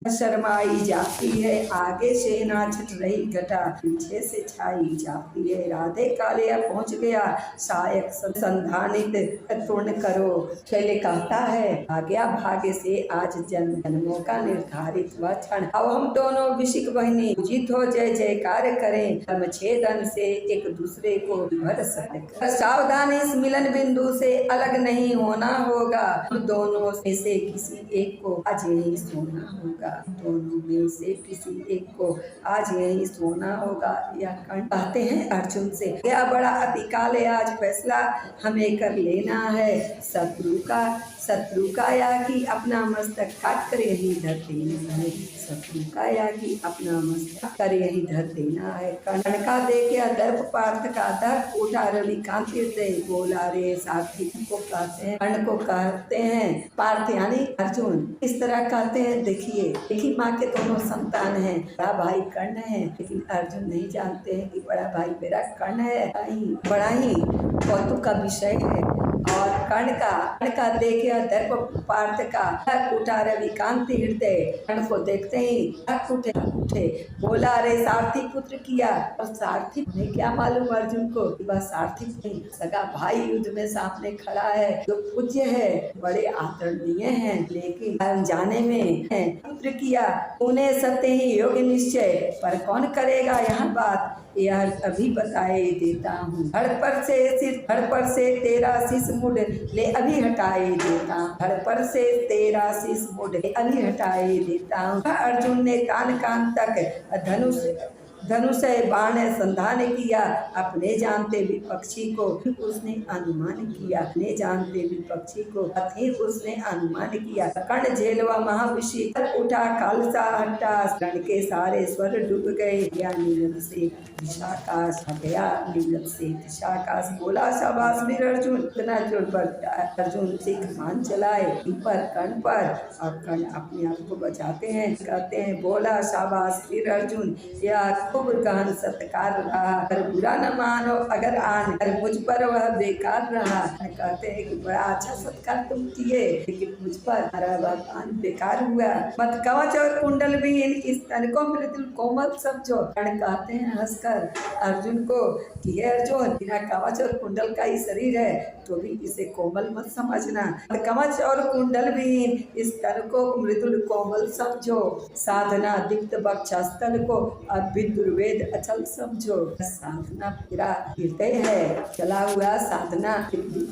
शर्माई जाती है, आगे से नाचत रही घटा, पीछे से छाई जाती है। राधे कालिया पहुँच गया, सायक संधानित पूर्ण करो। शैले कहता है, आ गया भाग्य से आज जन्म जन्मों का निर्धारित वह क्षण। अब हम दोनों विशिक बहनी पूजित हो जय जयकार करें, धर्म छेदन से एक दूसरे को भर सके। सावधान इस मिलन बिंदु से अलग नहीं होना होगा, दोनों में से किसी एक को आज यही सोना होगा। दोनों में से किसी एक को आज यही सोना होगा। यह कर्ण कहते हैं अर्जुन से, क्या बड़ा अतिकाल है, आज फैसला हमें कर लेना है। शत्रु का या कि अपना मस्तक काट कर यही धर देना है। शत्रु का या कि अपना मस्तक कर यही धर देना है। कर्ण का देखे दर्प पार्थ का दर्प उठा रवि कांति दे बोला रे साथी को कहते हैं, कर्ण को कहते हैं पार्थ यानी अर्जुन। इस तरह कहते हैं, देखिए माँ के दोनों संतान हैं, बड़ा भाई कर्ण है, लेकिन अर्जुन नहीं जानते हैं कि बड़ा भाई मेरा कर्ण है। बड़ा ही कौतुक का विषय है। और कर्ण का देखे दर्प पार्थ का उठा रवि कांति हृदय, कर्ण को देखते ही उठे बोला रे सारथी पुत्र किया। और सारथी ने क्या मालूम अर्जुन को कि वह सारथी नहीं, सगा भाई युद्ध में सामने खड़ा है, जो पूज्य है, बड़े आदरणीय हैं, लेकिन अनजाने में है। पुत्र किया तूने सत्य ही योग निश्चय, पर कौन करेगा यह बात, यह अभी बताए देता हूँ। धड़ पर से तेरा शीश मुड़ ले अभी हटाए देता हूँ। धड़ पर से तेरा शीश मुड़ ले अभी हटाए देता हूँ। अर्जुन ने कान तक धनुष बाण संधान किया, अपने जानते विपक्षी को उसने अनुमान किया। अपने जानते विपक्षी को उसने अनुमान किया। कर्ण झेलवा महाविषी उठा खालसा हट्टा, कर्ण के सारे स्वर डूब गए। या नीलम से दिशाकाश गया, नीलम से दिशाकाश बोला शाबाश वीर अर्जुन। इतना जोर पर अर्जुन से कमान चलाए पर कर्ण पर, और कर्ण अपने आप को बचाते हैं, कहते हैं बोला शाबाश वीर अर्जुन। या खूब गहन सत्कार रहा, पर बुरा न मानो अगर आन, पर मुझ पर वह बेकार रहा। कहते हैं कि बड़ा अच्छा सत्कार तुम किए, लेकिन मुझ पर वह बेकार हुआ। मत कवच और कुंडल भी इस तन को मृदुल कोमल समझो। कर्ण कहते हैं हंसकर अर्जुन को कि हे अर्जुन, बिना कवच और कुंडल का ही शरीर है, तो भी इसे कोमल मत समझना। कवच और कुंडल भी इस तन को मृदुल कोमल समझो। साधना दीप्त वक्षस्थल को दुर्वेद अचल समझो। साधना मेरा हृदय है, चला हुआ साधना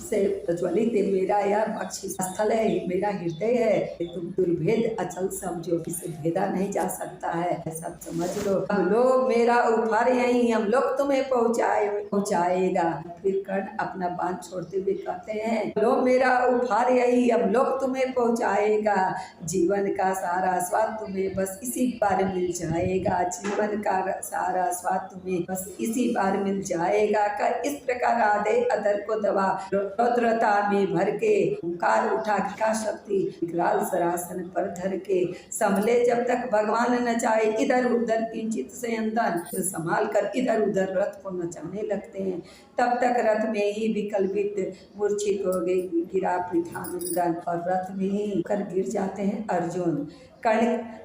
से प्रज्वलित मेरा यह वक्षस्थल है, मेरा हृदय है, तुम दुर्भेद अचल समझो, इसे भेदा नहीं जा सकता है, ऐसा समझ लो। हम लोग मेरा उपहार यही हम लोग तुम्हें पहुँचाएगा। फिर कर्ण अपना बाण छोड़ते हुए कहते हैं, लो मेरा उपहार यही हम लोग तुम्हें पहुँचाएगा। जीवन का सारा स्वाद तुम्हें बस इसी बार मिल जाएगा। जीवन का सारा स्वाद तुम्हें बस इसी बार मिल जाएगा। का इस प्रकार आधे अधर को दबा रौद्रता में भर के ओंकार उठा का शक्ति विकराल सरासन पर धर के, संभले जब तक भगवान न चाहे इधर उधर किंचित से अंदर संभाल कर इधर उधर रथ को नचाने लगते हैं। तब तक रथ में ही विकल्पित मूर्छित हो गए, गिरा पृथानंदन, और रथ में ही कर गिर जाते हैं अर्जुन।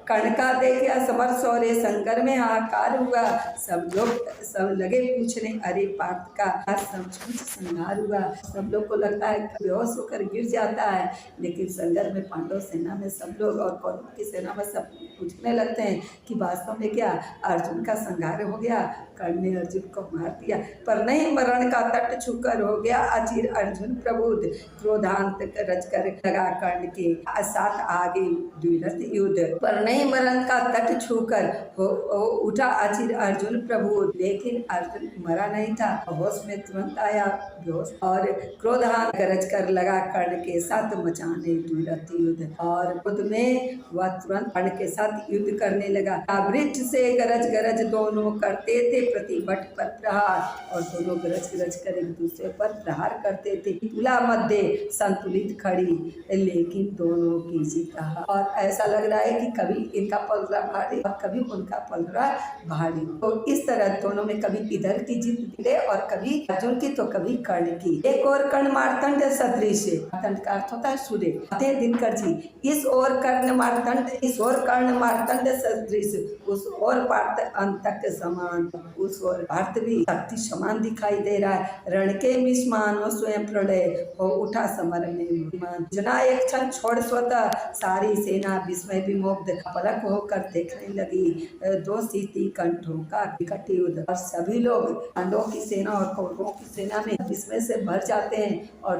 कर्ण का देखे समर सौरे संकर में हाहाकार हुआ। सब लगे पूछने, अरे पार्थ का सचमुच संहार हुआ। सब लोग को लगता है बेहोश होकर गिर जाता है, लेकिन संगर में पांडव सेना में सब लोग और कौरव की सेना में सब पूछने लगते हैं कि वास्तव में क्या अर्जुन का संहार हो गया, कर्ण ने अर्जुन को मार दिया। पर नहीं, मरण का तट छूकर हो गया अचिर अर्जुन प्रबुद्ध, क्रोधांत रचकर लगा कर्ण के साथ आगे द्विरथ युद्ध। पर नहीं, मरण का तट छूकर उठा अचिर अर्जुन प्रबुद्ध, लेकिन अर्जुन मरा नहीं था, होश में तुरंत आया बेहोश, और क्रोधांत गरज कर लगा कर्ण के साथ मचाने द्विरथ युद्ध। और खुद में वह तुरंत कर्ण के साथ युद्ध करने लगा। वृक्ष से गरज दोनों करते थे प्रतिभट पर प्रहार, और दोनों गरज कर एक दूसरे पर प्रहार करते थे। तुला मध्य संतुलित खड़ी, लेकिन दोनों की जीत। और ऐसा लग रहा है कि कभी इनका पलड़ा भारी और कभी उनका पलड़ा भारी। तो इस तरह दोनों में कभी इधर की जीत भिड़े और कभी अर्जुन की तो कभी कर्ण की। एक और कर्ण मार्तंड सदृश, मार्तंड का अर्थ होता है सूर्य, दिनकर जी, इस ओर कर्ण मार्तंड, इस ओर कर्ण मार्तंड सदृश, उस ओर पार्थ अंतक समान, उस ओर पार्थ भी शक्ति समान दिखाई दे रहा है। रण के विस्मान हो स्वयं प्रलय, हो उठा समर में विमान। जना एक क्षण छोड़ स्वतः सारी सेना विस्मय विमुग्ध पलक होकर देखने लगी। दो सीती कंठों का विकट युद्ध, और सभी लोग पांडवों की सेना और कौरवों की सेना में विस्मय से भर जाते हैं और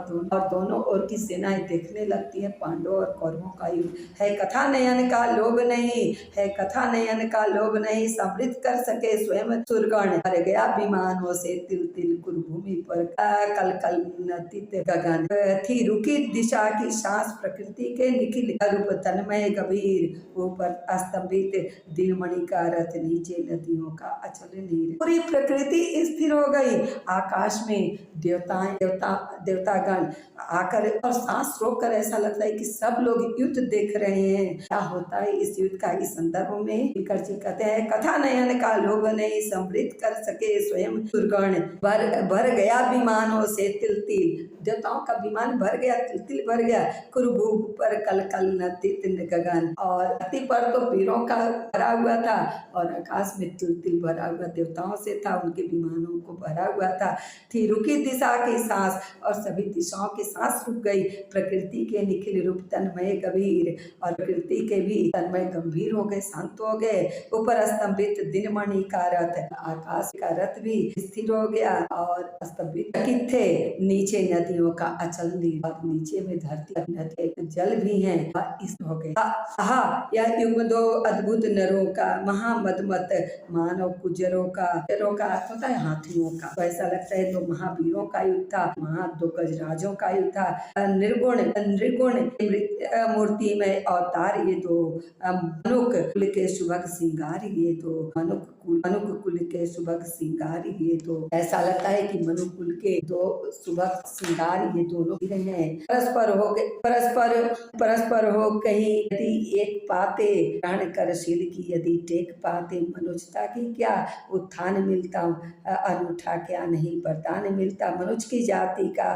दोनों ओर की सेनाएं देखने लगती है पांडवों और कौरवों का युद्ध। है कथा नयन का लोभ नहीं, है कथा नयन का लोभ नहीं, समृद्ध कर सके स्वयं सुरगण। भर गया विमानों से तिल तिल कुरुभूमि पर, कल कल नतित गगन। थी रुकी दिशा की सांस प्रकृति के निखिल रूप तन्मय गंभीर। ऊपर अस्तंभित दिनमणि का रथ, नीचे नदियों का अचल नीर। पूरी प्रकृति स्थिर हो गई। आकाश में देवतागण आकर और सांस रोककर ऐसा लगता है कि सब लोग युद्ध देख रहे हैं। क्या होता है इस युद्ध का, इस संदर्भ में दिनकर जी कहते हैं, कथा नयन का लोभ नहीं, समृद्ध कर सके स्वयं सुरगण। भर गया विमानों से तिल तिल, देवताओं का विमान भर गया, तिल तिल भर गया। कुरुभूमि पर कल कल नतित गगन, और धरती पर तो वीरों का भरा हुआ था और आकाश में तिल तिल भरा हुआ देवताओं से था, उनके विमानों को भरा हुआ था। थी रुकी दिशा की सांस, और सभी दिशाओं की सांस रुक गई। प्रकृति के निखिल रूप तन्मय गंभीर, और प्रकृति के भी तन्मय गंभीर हो गए, शांत हो गए। ऊपर स्तंभित दिनमणि का रथ, आकाश का रथ भी स्थिर हो गया और स्तंभित थे। नीचे नदियों का अचल नीर, और नीचे में धरती नदी जल भी है, इस हो गए। यह युग दो अद्भुत नरों का, महामदमत मानव कुजरों का। कुजरों का अर्थ होता है हाथियों का। तो ऐसा लगता है दो महावीरों का युद्ध था, दो गजराजों का युद्ध था। निर्गुण मूर्ति में अवतार ये दो, मनुक कुल के सुभग सिंगार ये दो, मनुक कुल के सुभग सिंगार ये दो। ऐसा लगता है कि मनुकुल के दो सुभग सिंगार ये दोनों हैं। परस्पर हो कहीं यदि एक पाते, प्राण करशील की यदि टेक पाते। मनुष्यता की क्या उत्थान मिलता, अनूठा क्या नहीं वरदान मिलता। मनुष्य की जाति का